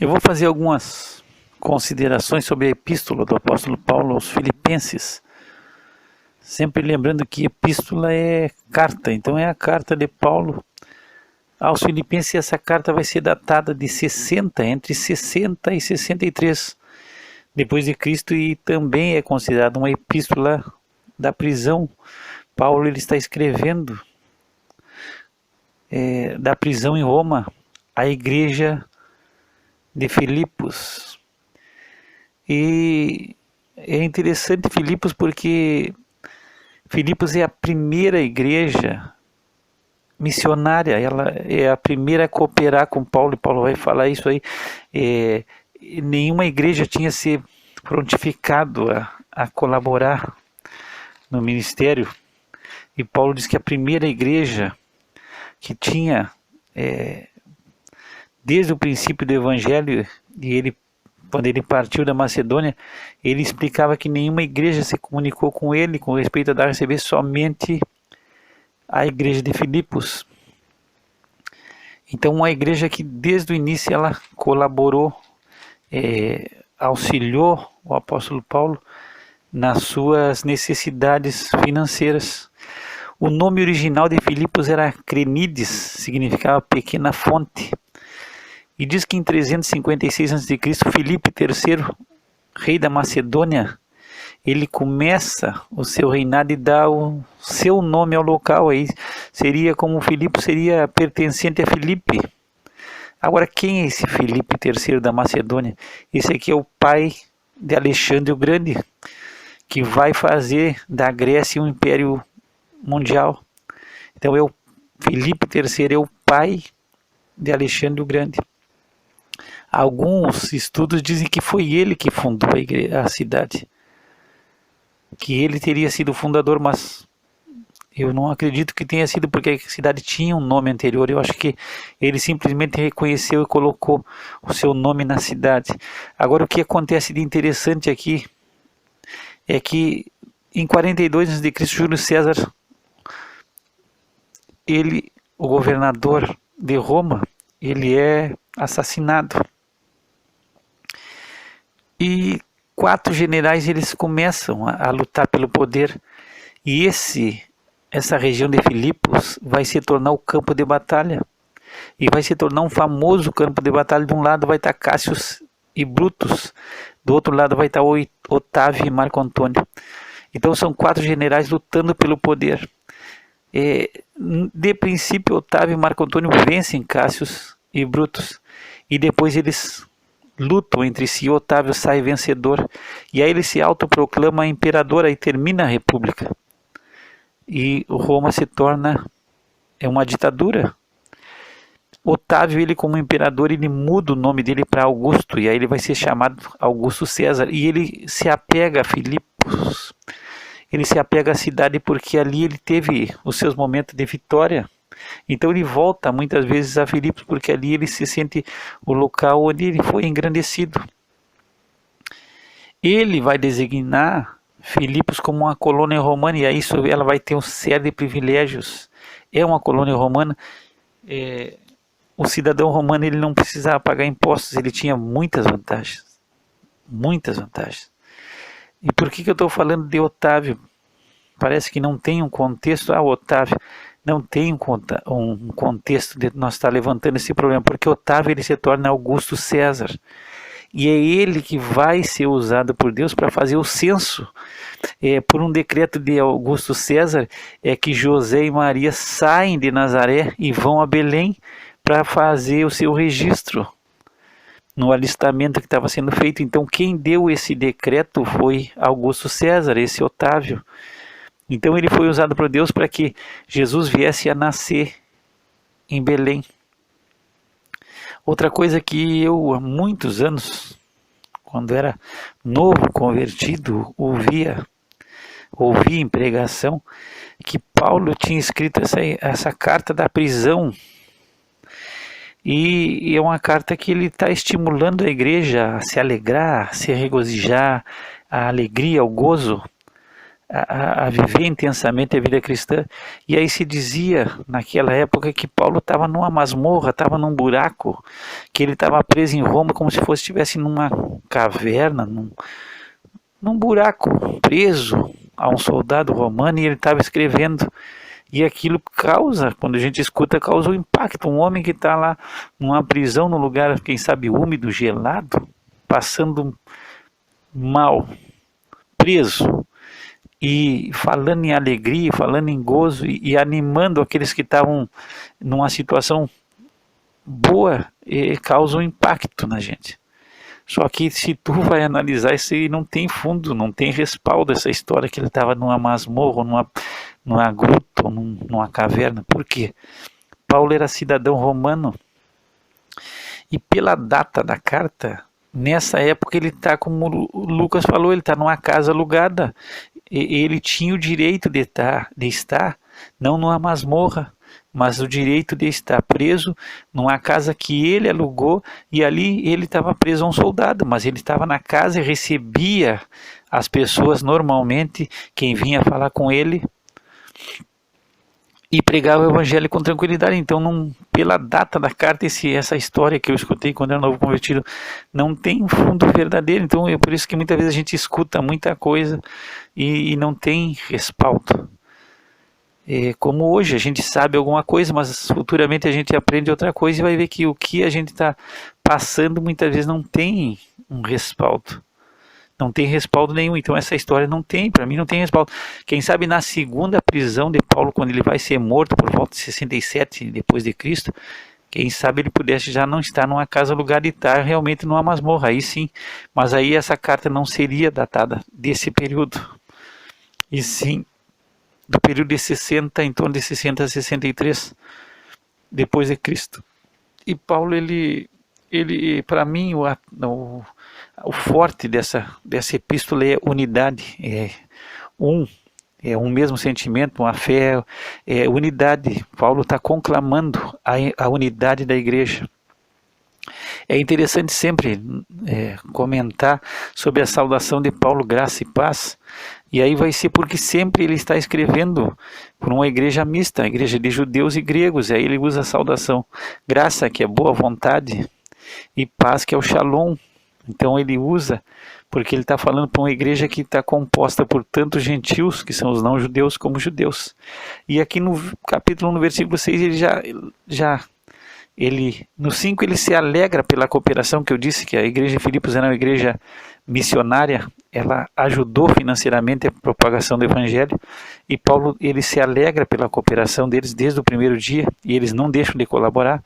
Eu vou fazer algumas considerações sobre a epístola do apóstolo Paulo aos Filipenses. Sempre lembrando que epístola é carta, então é a carta de Paulo aos Filipenses. Essa carta vai ser datada de 60, entre 60 e 63 depois de Cristo, e também é considerada uma epístola da prisão. Paulo ele está escrevendo da prisão em Roma à igreja de Filipos. E é interessante Filipos porque Filipos é a primeira igreja missionária, ela é a primeira a cooperar com Paulo, e Paulo vai falar isso aí. Nenhuma igreja tinha se prontificado a colaborar no ministério, e Paulo diz que a primeira igreja que tinha, desde o princípio do evangelho, e quando ele partiu da Macedônia, ele explicava que nenhuma igreja se comunicou com ele com respeito a dar a receber, somente a igreja de Filipos. Então, uma igreja que desde o início ela colaborou, auxiliou o apóstolo Paulo nas suas necessidades financeiras. O nome original de Filipos era Crenides, significava pequena fonte. E diz que em 356 a.C., Filipe III, rei da Macedônia, ele começa o seu reinado e dá o seu nome ao local. Aí seria como Filipe seria pertencente a Filipe. Agora, quem é esse Filipe III da Macedônia? Esse aqui é o pai de Alexandre o Grande, que vai fazer da Grécia um império mundial. Então, Filipe III é o pai de Alexandre o Grande. Alguns estudos dizem que foi ele que fundou a cidade, que ele teria sido o fundador, mas eu não acredito que tenha sido, porque a cidade tinha um nome anterior. Eu acho que ele simplesmente reconheceu e colocou o seu nome na cidade. Agora, o que acontece de interessante aqui é que em 42 a.C., Júlio César, o governador de Roma, ele é assassinado. E 4 generais eles começam a lutar pelo poder, e essa região de Filipos vai se tornar o campo de batalha, e vai se tornar um famoso campo de batalha. De um lado vai estar Cássius e Brutus, do outro lado vai estar Otávio e Marco Antônio. Então são 4 generais lutando pelo poder. De princípio, Otávio e Marco Antônio vencem Cássius e Brutus, e depois eles lutam entre si. Otávio sai vencedor, e aí ele se autoproclama imperador, e termina a república, e Roma se torna uma ditadura. Otávio, ele como imperador, ele muda o nome dele para Augusto, e aí ele vai ser chamado Augusto César, e ele se apega a Filipos, ele se apega à cidade porque ali ele teve os seus momentos de vitória. Então ele volta muitas vezes a Filipos, porque ali ele se sente o local onde ele foi engrandecido. Ele vai designar Filipos como uma colônia romana, e aí ela vai ter um série de privilégios. É uma colônia romana. O cidadão romano ele não precisava pagar impostos, ele tinha muitas vantagens. Muitas vantagens. E por que eu estou falando de Otávio? Parece que não tem um contexto. Otávio não tem um contexto de nós estar levantando esse problema, porque Otávio ele se torna Augusto César, e é ele que vai ser usado por Deus para fazer o censo. Por um decreto de Augusto César, que José e Maria saem de Nazaré e vão a Belém para fazer o seu registro no alistamento que estava sendo feito. Então quem deu esse decreto foi Augusto César, esse Otávio. Então ele foi usado por Deus para que Jesus viesse a nascer em Belém. Outra coisa que eu, há muitos anos, quando era novo convertido, ouvi em pregação que Paulo tinha escrito essa carta da prisão. E é uma carta que ele está estimulando a igreja a se alegrar, a se regozijar, a alegria, o gozo, a viver intensamente a vida cristã. E aí se dizia naquela época que Paulo estava numa masmorra, estava num buraco, que ele estava preso em Roma como se fosse estivesse numa caverna, num buraco, preso a um soldado romano, e ele estava escrevendo. E aquilo causa, quando a gente escuta, causa um impacto. Um homem que está lá numa prisão, num lugar, quem sabe, úmido, gelado, passando mal, preso, e falando em alegria, falando em gozo, e animando aqueles que estavam numa situação boa, causa um impacto na gente. Só que se tu vai analisar isso aí, não tem fundo, não tem respaldo essa história que ele estava numa masmorra, numa gruta, numa caverna. Por quê? Paulo era cidadão romano e pela data da carta, nessa época ele está, como o Lucas falou, ele está numa casa alugada. Ele tinha o direito de estar, não numa masmorra, mas o direito de estar preso numa casa que ele alugou, e ali ele estava preso a um soldado, mas ele estava na casa e recebia as pessoas normalmente, quem vinha falar com ele, e pregava o evangelho com tranquilidade. Então, pela data da carta, essa história que eu escutei quando era novo convertido, não tem um fundo verdadeiro. Então, é por isso que muitas vezes a gente escuta muita coisa e não tem respaldo. Como hoje a gente sabe alguma coisa, mas futuramente a gente aprende outra coisa e vai ver que o que a gente está passando muitas vezes não tem um respaldo. Não tem respaldo nenhum. Então essa história não tem, para mim não tem respaldo. Quem sabe na segunda prisão de Paulo, quando ele vai ser morto por volta de 67 depois de Cristo, quem sabe ele pudesse já não estar numa casa alugada e estar realmente numa masmorra, aí sim. Mas aí essa carta não seria datada desse período, e sim do período de 60, em torno de 60 a 63 depois de Cristo. E Paulo, ele para mim, o forte dessa epístola é unidade, é um mesmo sentimento, uma fé, unidade. Paulo está conclamando a unidade da igreja. É interessante sempre comentar sobre a saudação de Paulo, graça e paz, e aí vai ser porque sempre ele está escrevendo por uma igreja mista, a igreja de judeus e gregos, e aí ele usa a saudação graça, que é boa vontade, e paz, que é o shalom. Então ele usa, porque ele está falando para uma igreja que está composta por tanto gentios, que são os não judeus, como judeus. E aqui no capítulo, no versículo 6, ele no 5 ele se alegra pela cooperação, que eu disse que a igreja de Filipos era uma igreja missionária, ela ajudou financeiramente a propagação do evangelho, e Paulo, ele se alegra pela cooperação deles desde o primeiro dia, e eles não deixam de colaborar.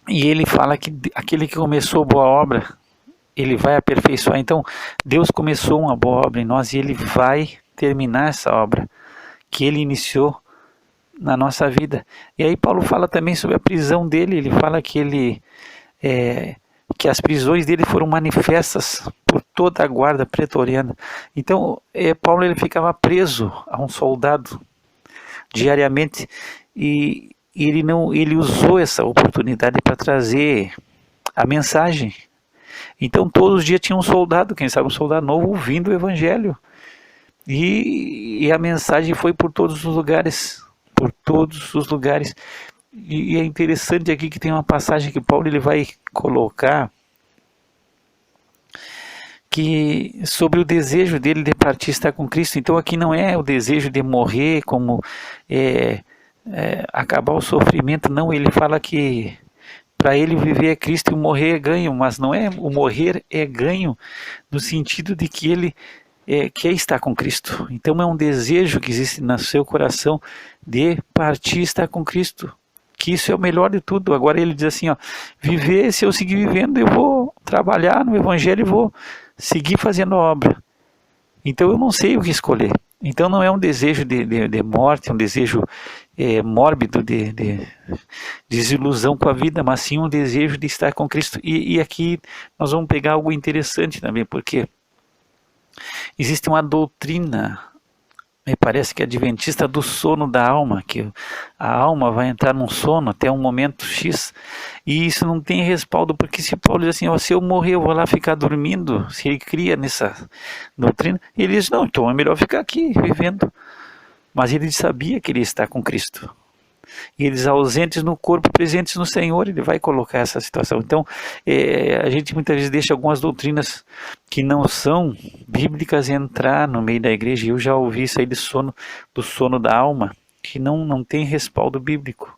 E ele fala que aquele que começou boa obra, ele vai aperfeiçoar. Então, Deus começou uma boa obra em nós e ele vai terminar essa obra que ele iniciou na nossa vida. E aí Paulo fala também sobre a prisão dele. Ele fala que que as prisões dele foram manifestas por toda a guarda pretoriana. Então, Paulo, ele ficava preso a um soldado diariamente, e ele usou essa oportunidade para trazer a mensagem. Então todos os dias tinha um soldado, quem sabe um soldado novo, ouvindo o evangelho, e a mensagem foi por todos os lugares, e é interessante aqui que tem uma passagem que Paulo ele vai colocar que sobre o desejo dele de partir estar com Cristo. Então aqui não é o desejo de morrer, como acabar o sofrimento, não. Ele fala que para ele viver é Cristo e o morrer é ganho, mas não é, o morrer é ganho no sentido de que ele quer estar com Cristo. Então é um desejo que existe no seu coração de partir e estar com Cristo, que isso é o melhor de tudo. Agora ele diz assim, viver, se eu seguir vivendo, eu vou trabalhar no evangelho e vou seguir fazendo a obra. Então eu não sei o que escolher. Então não é um desejo de morte, um desejo mórbido de desilusão com a vida, mas sim um desejo de estar com Cristo. E aqui nós vamos pegar algo interessante também, porque existe uma doutrina me parece que é adventista do sono da alma, que a alma vai entrar num sono até um momento X, e isso não tem respaldo, porque se Paulo diz assim, ó, se eu morrer eu vou lá ficar dormindo, se ele cria nessa doutrina, ele diz, não, então é melhor ficar aqui vivendo, mas ele sabia que ele está com Cristo, e eles ausentes no corpo, presentes no Senhor, ele vai colocar essa situação. Então, a gente muitas vezes deixa algumas doutrinas que não são bíblicas entrar no meio da igreja, e eu já ouvi isso aí do sono da alma, que não tem respaldo bíblico.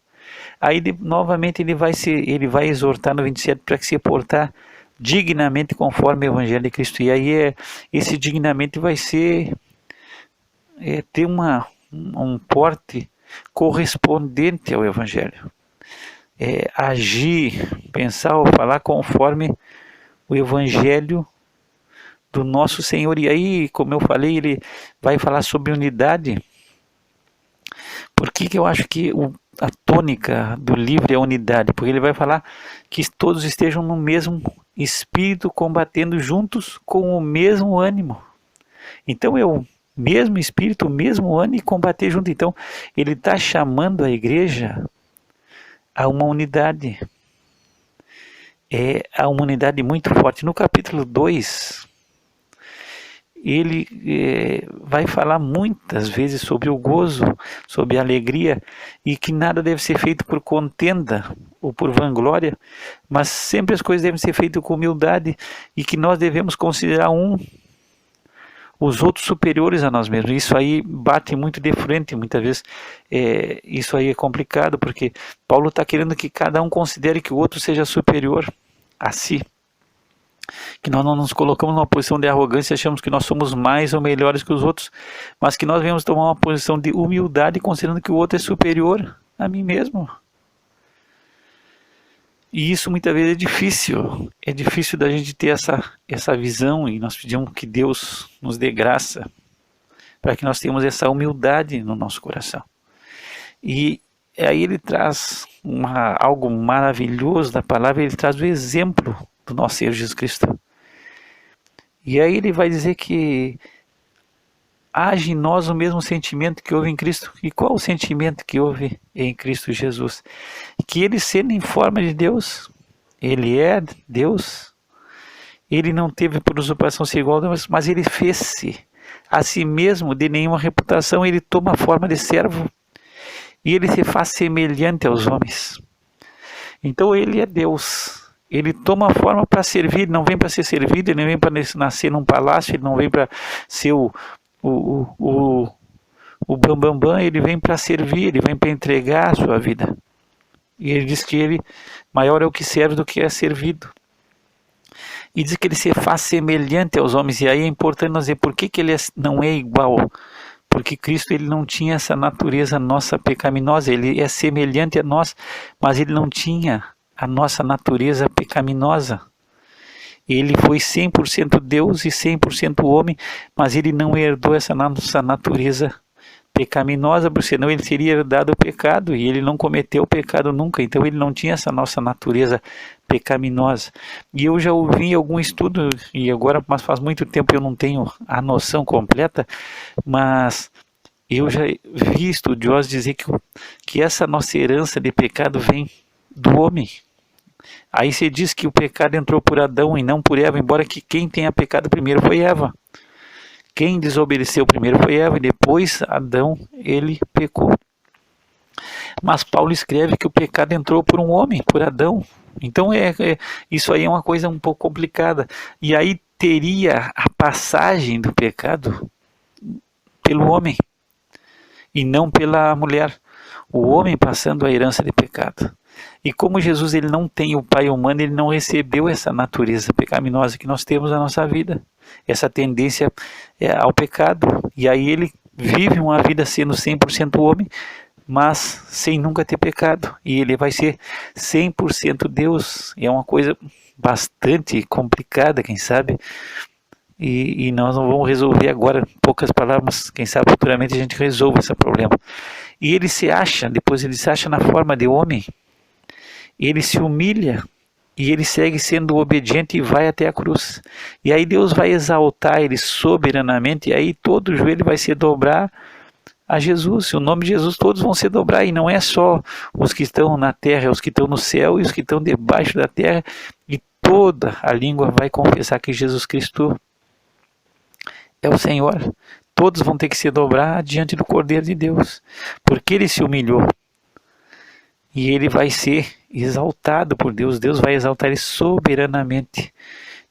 Aí, novamente, ele vai exortar no 27 para que se portar dignamente conforme o Evangelho de Cristo. E aí, esse dignamente vai ser ter um porte correspondente ao Evangelho, agir, pensar ou falar conforme o Evangelho do nosso Senhor. E aí, como eu falei, ele vai falar sobre unidade. Por que eu acho que a tônica do livro é a unidade? Porque ele vai falar que todos estejam no mesmo espírito, combatendo juntos com o mesmo ânimo. Então eu mesmo espírito, o mesmo ânimo e combater junto. Então, ele está chamando a igreja a uma unidade. A uma unidade muito forte. No capítulo 2, ele vai falar muitas vezes sobre o gozo, sobre a alegria, e que nada deve ser feito por contenda ou por vanglória, mas sempre as coisas devem ser feitas com humildade, e que nós devemos considerar os outros superiores a nós mesmos. Isso aí bate muito de frente, muitas vezes isso aí é complicado, porque Paulo está querendo que cada um considere que o outro seja superior a si, que nós não nos colocamos numa posição de arrogância e achamos que nós somos mais ou melhores que os outros, mas que nós devemos tomar uma posição de humildade, considerando que o outro é superior a mim mesmo. E isso muitas vezes é difícil da gente ter essa visão, e nós pedimos que Deus nos dê graça para que nós tenhamos essa humildade no nosso coração. E aí ele traz algo maravilhoso da palavra, ele traz o exemplo do nosso Senhor Jesus Cristo. E aí ele vai dizer que age em nós o mesmo sentimento que houve em Cristo. E qual o sentimento que houve em Cristo Jesus? Que ele, sendo em forma de Deus, ele é Deus, ele não teve por usurpação ser igual a Deus, mas ele fez-se a si mesmo de nenhuma reputação, ele toma a forma de servo, e ele se faz semelhante aos homens. Então ele é Deus. Ele toma a forma para servir, ele não vem para ser servido, ele não vem para nascer num palácio, ele não vem para ser o bambambam, ele vem para servir, ele vem para entregar a sua vida. E ele diz que ele maior é o que serve do que é servido. E diz que ele se faz semelhante aos homens. E aí é importante nós dizer por que ele não é igual. Porque Cristo ele não tinha essa natureza nossa pecaminosa. Ele é semelhante a nós, mas ele não tinha a nossa natureza pecaminosa. Ele foi 100% Deus e 100% homem, mas ele não herdou essa nossa natureza pecaminosa, porque senão ele teria herdado o pecado, e ele não cometeu o pecado nunca, então ele não tinha essa nossa natureza pecaminosa. E eu já ouvi em algum estudo, e agora, mas faz muito tempo eu não tenho a noção completa, mas eu já vi estudiosos dizer que essa nossa herança de pecado vem do homem. Aí se diz que o pecado entrou por Adão e não por Eva, embora que quem tenha pecado primeiro foi Eva. Quem desobedeceu primeiro foi Eva, e depois Adão, ele pecou. Mas Paulo escreve que o pecado entrou por um homem, por Adão. Então isso aí é uma coisa um pouco complicada. E aí teria a passagem do pecado pelo homem e não pela mulher. O homem passando a herança de pecado. E como Jesus ele não tem o pai humano, ele não recebeu essa natureza pecaminosa que nós temos na nossa vida. Essa tendência ao pecado. E aí ele vive uma vida sendo 100% homem, mas sem nunca ter pecado. E ele vai ser 100% Deus. É uma coisa bastante complicada, quem sabe. E nós não vamos resolver agora, em poucas palavras, mas quem sabe futuramente a gente resolve esse problema. E ele depois ele se acha na forma de homem. Ele se humilha e ele segue sendo obediente e vai até a cruz. E aí Deus vai exaltar ele soberanamente, e aí todo o joelho vai se dobrar a Jesus. O nome de Jesus todos vão se dobrar, e não é só os que estão na terra, é os que estão no céu e os que estão debaixo da terra, e toda a língua vai confessar que Jesus Cristo é o Senhor. Todos vão ter que se dobrar diante do Cordeiro de Deus, porque ele se humilhou. E ele vai ser exaltado por Deus. Deus vai exaltar ele soberanamente,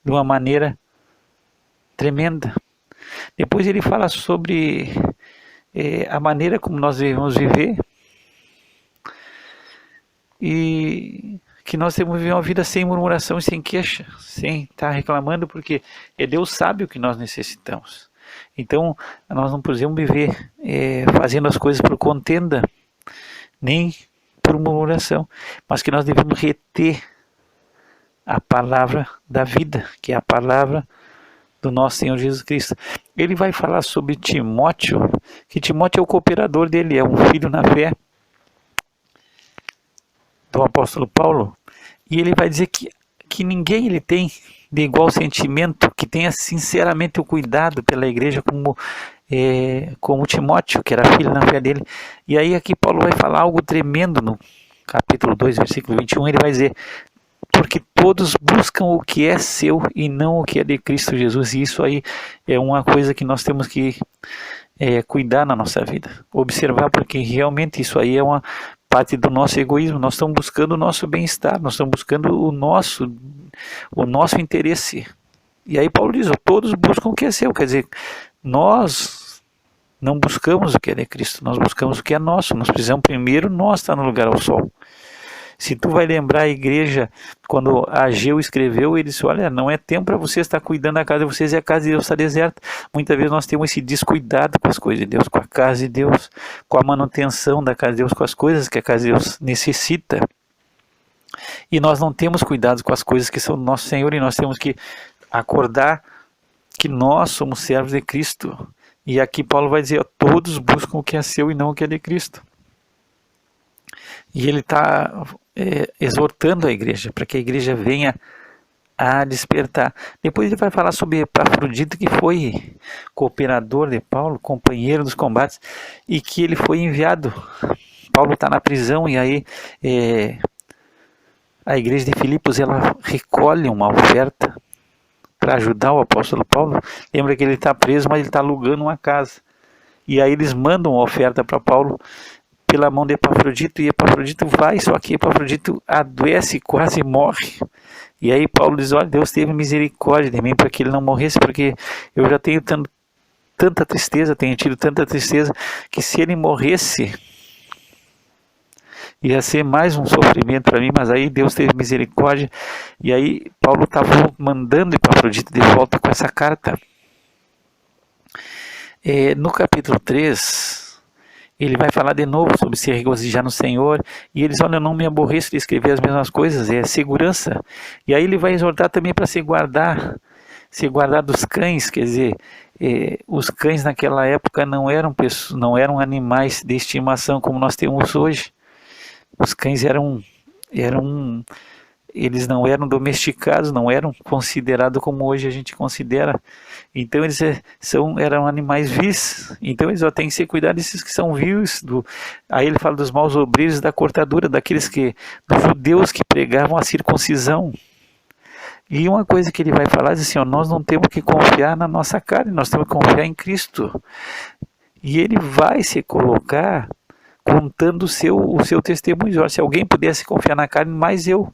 de uma maneira tremenda. Depois ele fala sobre a maneira como nós devemos viver. E que nós temos que viver uma vida sem murmuração e sem queixa, sem estar reclamando, porque Deus sabe o que nós necessitamos. Então, nós não podemos viver fazendo as coisas por contenda, nem por murmuração, mas que nós devemos reter a palavra da vida, que é a palavra do nosso Senhor Jesus Cristo. Ele vai falar sobre Timóteo, que Timóteo é o cooperador dele, é um filho na fé do apóstolo Paulo, e ele vai dizer que ninguém ele tem de igual sentimento, que tenha sinceramente o cuidado pela igreja como Timóteo, que era filho na fé dele. E aí aqui Paulo vai falar algo tremendo no capítulo 2, versículo 21, ele vai dizer: porque todos buscam o que é seu e não o que é de Cristo Jesus. E isso aí é uma coisa que nós temos que cuidar na nossa vida, observar, porque realmente isso aí é uma parte do nosso egoísmo. Nós estamos buscando o nosso bem-estar, nós estamos buscando o nosso interesse. E aí Paulo diz: todos buscam o que é seu. Quer dizer, nós não buscamos o que é de Cristo, nós buscamos o que é nosso. Nós precisamos primeiro nós estar no lugar ao sol. Se tu vai lembrar a igreja, quando Ageu escreveu, ele disse: olha, não é tempo para vocês estar cuidando da casa de vocês e a casa de Deus está deserta. Muitas vezes nós temos esse descuidado com as coisas de Deus, com a casa de Deus, com a manutenção da casa de Deus, com as coisas que a casa de Deus necessita. E nós não temos cuidado com as coisas que são do nosso Senhor, e nós temos que acordar que nós somos servos de Cristo. E aqui Paulo vai dizer: todos buscam o que é seu e não o que é de Cristo. E ele está exortando a igreja, para que a igreja venha a despertar. Depois ele vai falar sobre Epafrodito, que foi cooperador de Paulo, companheiro dos combates, e que ele foi enviado. Paulo está na prisão, e aí a igreja de Filipos ela recolhe uma oferta para ajudar o apóstolo Paulo. Lembra que ele está preso, mas ele está alugando uma casa. E aí eles mandam uma oferta para Paulo pela mão de Epafrodito, e Epafrodito vai, só que Epafrodito adoece, quase morre. E aí Paulo diz: olha, Deus teve misericórdia de mim para que ele não morresse, porque eu já tenho tanta tristeza, tenho tido tanta tristeza, que se ele morresse, ia ser mais um sofrimento para mim. Mas aí Deus teve misericórdia, e aí Paulo estava mandando Epafrodito de volta com essa carta. No capítulo 3, ele vai falar de novo sobre se regozijar no Senhor, e ele diz: olha, eu não me aborreço de escrever as mesmas coisas, é segurança. E aí ele vai exortar também para se guardar dos cães. Quer dizer, os cães naquela época não eram animais de estimação como nós temos hoje. Os cães eles não eram domesticados, não eram considerados como hoje a gente considera. Então eles eram animais vis. Então eles têm que ser cuidados desses que são vis. Aí ele fala dos maus obreiros da cortadura, dos judeus que pregavam a circuncisão. E uma coisa que ele vai falar é assim: nós não temos que confiar na nossa carne, nós temos que confiar em Cristo. E ele vai se colocar contando o seu testemunho. Se alguém pudesse confiar na carne, mas eu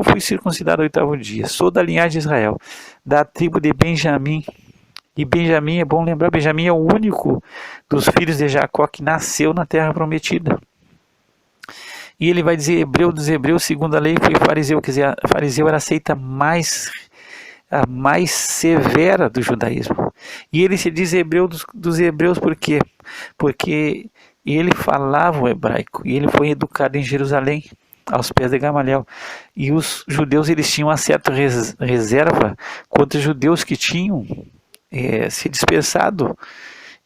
fui circuncidado ao 8º dia, sou da linhagem de Israel, da tribo de Benjamim. E Benjamim, é bom lembrar, Benjamim é o único dos filhos de Jacó que nasceu na terra prometida. E ele vai dizer: hebreu dos hebreus, segundo a lei, foi fariseu. Quer dizer, fariseu era a seita a mais severa do judaísmo. E ele se diz hebreu dos hebreus por quê? Porque ele falava o hebraico, e ele foi educado em Jerusalém, aos pés de Gamaliel. E os judeus eles tinham uma certa reserva contra os judeus que tinham se dispersado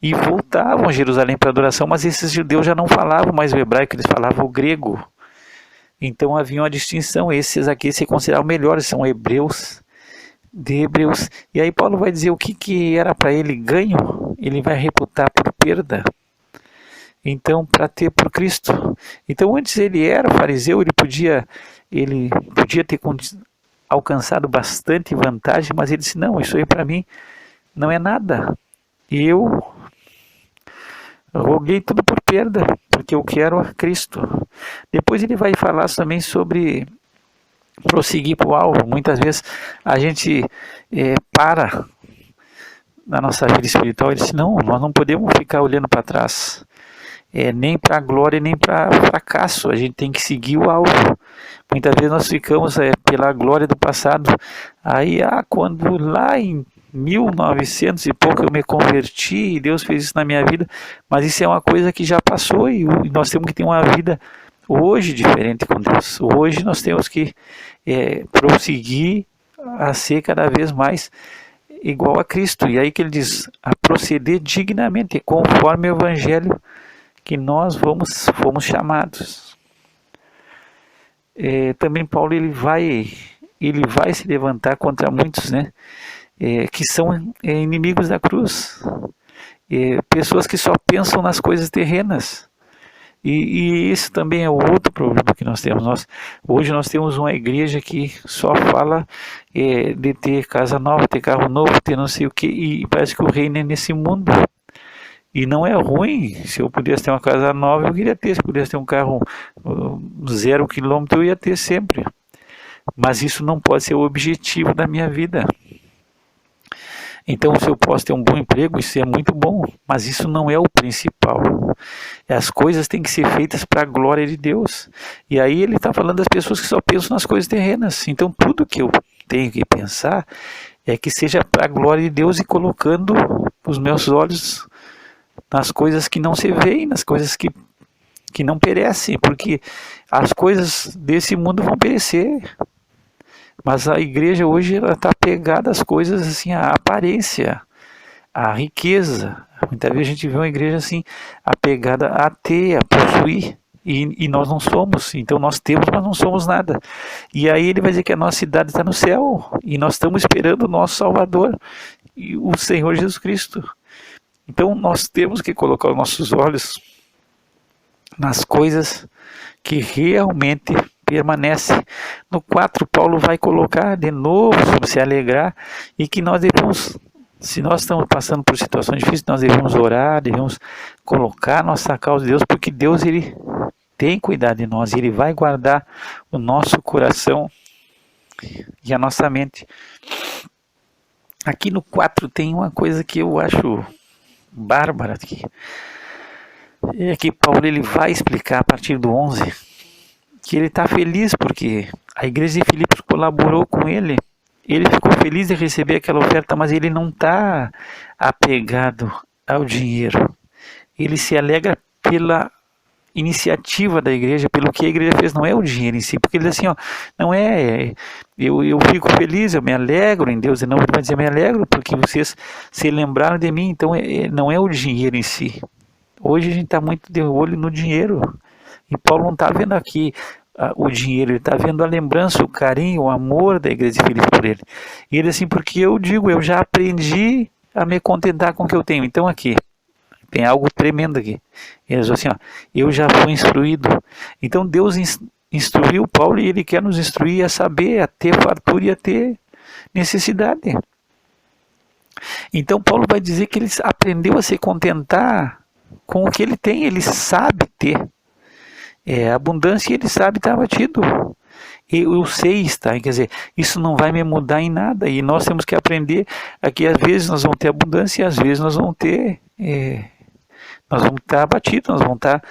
e voltavam a Jerusalém para adoração, mas esses judeus já não falavam mais o hebraico, eles falavam o grego. Então havia uma distinção. Esses aqui se consideravam melhores, são hebreus de hebreus. E aí Paulo vai dizer o que era para ele ganho, ele vai reputar por perda. então para ter por Cristo. Então antes ele era fariseu, ele podia ter alcançado bastante vantagem, mas ele disse, não, isso aí para mim não é nada. E eu roguei tudo por perda, porque eu quero a Cristo. Depois ele vai falar também sobre prosseguir para o alvo. Muitas vezes a gente para na nossa vida espiritual e diz, não, nós não podemos ficar olhando para trás. Nem para a glória, nem para fracasso. A gente tem que seguir o alvo. Muitas vezes nós ficamos pela glória do passado. Aí, quando lá em 1900 e pouco eu me converti e Deus fez isso na minha vida, mas isso é uma coisa que já passou e nós temos que ter uma vida hoje diferente com Deus. Hoje nós temos que prosseguir a ser cada vez mais igual a Cristo. E aí que ele diz, a proceder dignamente, conforme o Evangelho que nós fomos chamados. Também Paulo ele vai se levantar contra muitos, né, que são inimigos da cruz, pessoas que só pensam nas coisas terrenas. E isso também é outro problema que nós temos. Hoje nós temos uma igreja que só fala de ter casa nova, ter carro novo, ter não sei o que, e parece que o reino é nesse mundo. E não é ruim. Se eu pudesse ter uma casa nova, eu queria ter. Se eu pudesse ter um carro 0 quilômetro, eu ia ter sempre. Mas isso não pode ser o objetivo da minha vida. Então, se eu posso ter um bom emprego, isso é muito bom. Mas isso não é o principal. As coisas têm que ser feitas para a glória de Deus. E aí ele está falando das pessoas que só pensam nas coisas terrenas. Então, tudo que eu tenho que pensar é que seja para a glória de Deus e colocando os meus olhos nas coisas que não se veem, nas coisas que não perecem, porque as coisas desse mundo vão perecer, mas a igreja hoje está pegada às coisas assim, à aparência, à riqueza. Muitas vezes a gente vê uma igreja assim, apegada a ter, a possuir, e nós não somos. Então nós temos, mas não somos nada. E aí ele vai dizer que a nossa cidade está no céu, e nós estamos esperando o nosso Salvador, e o Senhor Jesus Cristo. Então nós temos que colocar os nossos olhos nas coisas que realmente permanecem. No 4, Paulo vai colocar de novo sobre se alegrar e que nós devemos, se nós estamos passando por situações difíceis, nós devemos orar, devemos colocar nossa causa em Deus, porque Deus ele tem cuidado de nós, ele vai guardar o nosso coração e a nossa mente. Aqui no 4 tem uma coisa que eu acho bárbara aqui. É que Paulo ele vai explicar a partir do 11 que ele está feliz porque a igreja de Filipos colaborou com ele. Ele ficou feliz de receber aquela oferta, mas ele não está apegado ao dinheiro. Ele se alegra pela iniciativa da igreja, pelo que a igreja fez, não é o dinheiro em si, porque ele diz assim, não é, eu fico feliz, eu me alegro em Deus, e não, ele vai dizer, me alegro porque vocês se lembraram de mim, então não é o dinheiro em si. Hoje a gente está muito de olho no dinheiro, e Paulo não está vendo aqui o dinheiro, ele está vendo a lembrança, o carinho, o amor da igreja de Filipe por ele. E ele assim, porque eu digo, eu já aprendi a me contentar com o que eu tenho. Então aqui, tem algo tremendo aqui. Ele diz assim, eu já fui instruído. Então Deus instruiu Paulo e ele quer nos instruir a saber, a ter fartura e a ter necessidade. Então Paulo vai dizer que ele aprendeu a se contentar com o que ele tem, ele sabe ter. Abundância ele sabe estar abatido. Eu sei estar, quer dizer, isso não vai me mudar em nada. E nós temos que aprender a que às vezes nós vamos ter abundância e às vezes nós vamos ter... nós vamos estar abatidos, nós vamos estar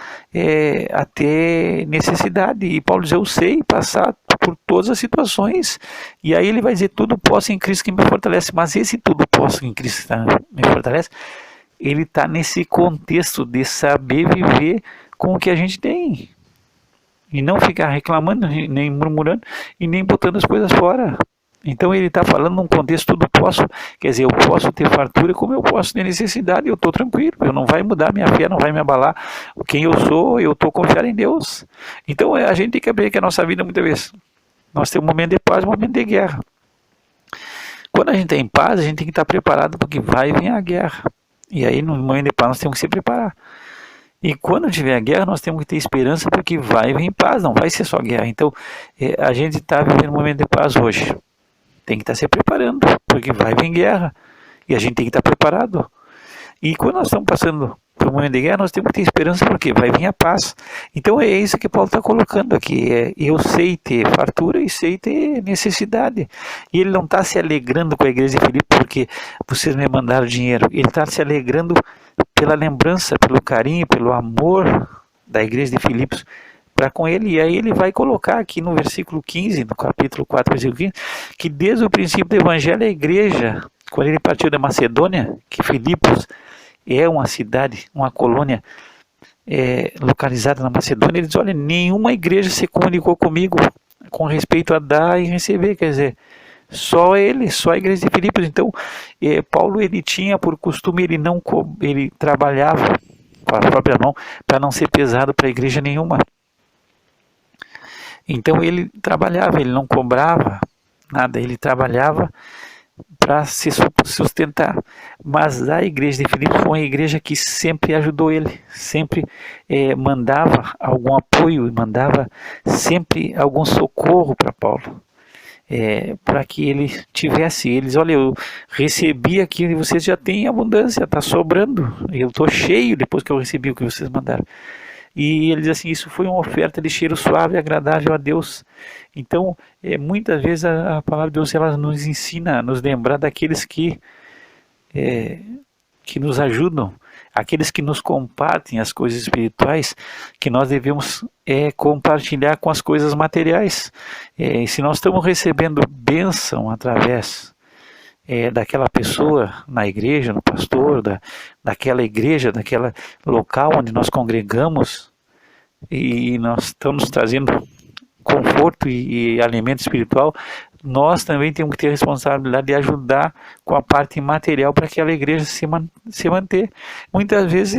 a ter necessidade. E Paulo diz, eu sei passar por todas as situações. E aí ele vai dizer, tudo posso em Cristo que me fortalece. Mas esse tudo posso em Cristo que me fortalece, ele está nesse contexto de saber viver com o que a gente tem. E não ficar reclamando, nem murmurando, e nem botando as coisas fora. Então ele está falando num contexto tudo posso, quer dizer, eu posso ter fartura como eu posso ter necessidade, eu estou tranquilo, eu não vai mudar minha fé, não vai me abalar quem eu sou, eu estou confiando em Deus. Então a gente tem que abrir que a nossa vida muitas vezes, nós temos um momento de paz, um momento de guerra. Quando a gente está em paz, a gente tem que estar preparado porque vai vir a guerra. E aí no momento de paz nós temos que se preparar. E quando tiver guerra, nós temos que ter esperança, porque vai vir paz, não vai ser só guerra. Então, a gente está vivendo um momento de paz hoje. Tem que estar se preparando, porque vai vir guerra. E a gente tem que estar preparado. E quando nós estamos passando por um momento de guerra, nós temos que ter esperança, porque vai vir a paz. Então é isso que Paulo está colocando aqui. Eu sei ter fartura e sei ter necessidade. E ele não está se alegrando com a igreja de Filipe porque vocês me mandaram dinheiro. Ele está se alegrando pela lembrança, pelo carinho, pelo amor da igreja de Filipos para com ele. E aí ele vai colocar aqui no versículo 15, no capítulo 4, versículo 15, que desde o princípio do evangelho, a igreja, quando ele partiu da Macedônia, que Filipos é uma cidade, uma colônia localizada na Macedônia, ele diz, olha, nenhuma igreja se comunicou comigo com respeito a dar e receber, quer dizer, só ele, só a igreja de Filipos. Então, Paulo, ele tinha por costume, ele trabalhava com a própria mão para não ser pesado para a igreja nenhuma. Então ele trabalhava, ele não cobrava nada, ele trabalhava para se sustentar. Mas a igreja de Filipos foi uma igreja que sempre ajudou ele, sempre mandava algum apoio, mandava sempre algum socorro para Paulo, para que ele tivesse. Eles, olha, eu recebi aqui e vocês já têm abundância, está sobrando, eu estou cheio depois que eu recebi o que vocês mandaram. E ele diz assim, isso foi uma oferta de cheiro suave e agradável a Deus. Então, muitas vezes a palavra de Deus, ela nos ensina a nos lembrar daqueles que nos ajudam, aqueles que nos compartem as coisas espirituais, que nós devemos compartilhar com as coisas materiais. Se nós estamos recebendo bênção através daquela pessoa na igreja, no pastor, daquela igreja, daquela local onde nós congregamos, e nós estamos trazendo conforto e alimento espiritual, nós também temos que ter a responsabilidade de ajudar com a parte material para que aquela igreja se manter. Muitas vezes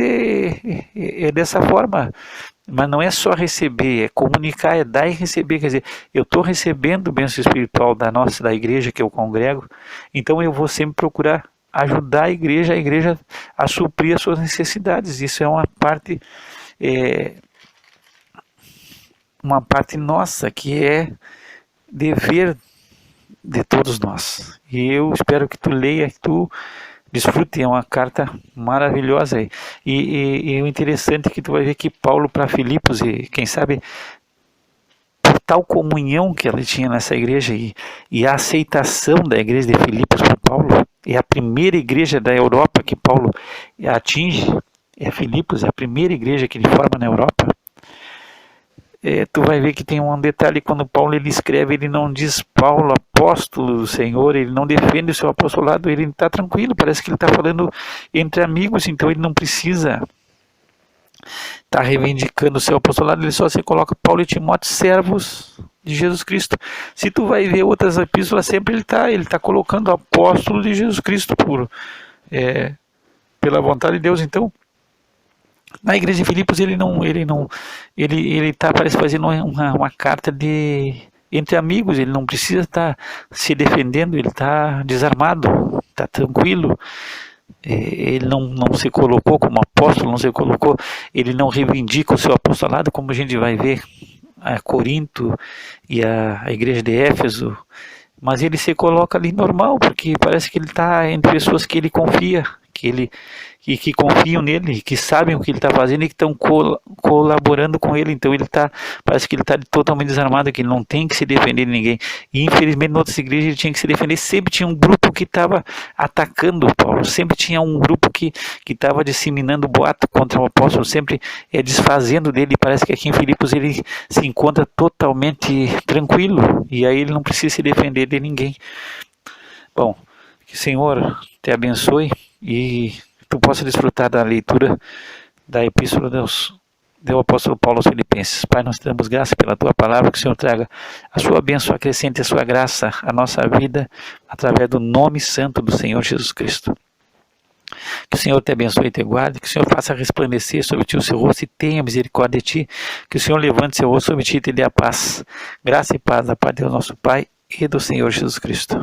é dessa forma, mas não é só receber, é comunicar, é dar e receber. Quer dizer, eu estou recebendo bênção espiritual da igreja que eu congrego, então eu vou sempre procurar ajudar a igreja a suprir as suas necessidades. Isso é uma parte nossa, que é dever de todos nós. E eu espero que tu leia, que tu desfrute, é uma carta maravilhosa. E o interessante é que tu vai ver que Paulo para Filipos, e quem sabe por tal comunhão que ele tinha nessa igreja e a aceitação da igreja de Filipos por Paulo, é a primeira igreja da Europa que Paulo atinge, Filipos, é a primeira igreja que ele forma na Europa. Tu vai ver que tem um detalhe, quando Paulo ele escreve, ele não diz Paulo, apóstolo do Senhor, ele não defende o seu apostolado, ele está tranquilo, parece que ele está falando entre amigos, então ele não precisa estar reivindicando o seu apostolado, ele só se coloca Paulo e Timóteo, servos de Jesus Cristo. Se tu vai ver outras epístolas, sempre ele está colocando apóstolo de Jesus Cristo pela vontade de Deus. Então, na igreja de Filipos ele está, parece, fazendo uma carta entre amigos, ele não precisa estar se defendendo, ele está desarmado, está tranquilo, ele não se colocou como apóstolo, ele não reivindica o seu apostolado, como a gente vai ver a Corinto e a igreja de Éfeso, mas ele se coloca ali normal, porque parece que ele está entre pessoas que ele confia, que confiam nele, que sabem o que ele está fazendo e que estão colaborando com ele. Então parece que ele está totalmente desarmado, que ele não tem que se defender de ninguém. E infelizmente em outras igrejas ele tinha que se defender. Sempre tinha um grupo que estava atacando o Paulo, sempre tinha um grupo que estava disseminando boato contra o apóstolo, sempre desfazendo dele. Parece que aqui em Filipos ele se encontra totalmente tranquilo, e aí ele não precisa se defender de ninguém. Bom, que o Senhor te abençoe e tu possa desfrutar da leitura da epístola do apóstolo Paulo aos Filipenses. Pai, nós te damos graça pela tua palavra, que o Senhor traga a sua bênção, acrescente a sua graça à nossa vida, através do nome santo do Senhor Jesus Cristo. Que o Senhor te abençoe e te guarde, que o Senhor faça resplandecer sobre ti o seu rosto e tenha misericórdia de ti, que o Senhor levante seu rosto sobre ti e te dê a paz. Graça e paz da parte do nosso Pai e do Senhor Jesus Cristo.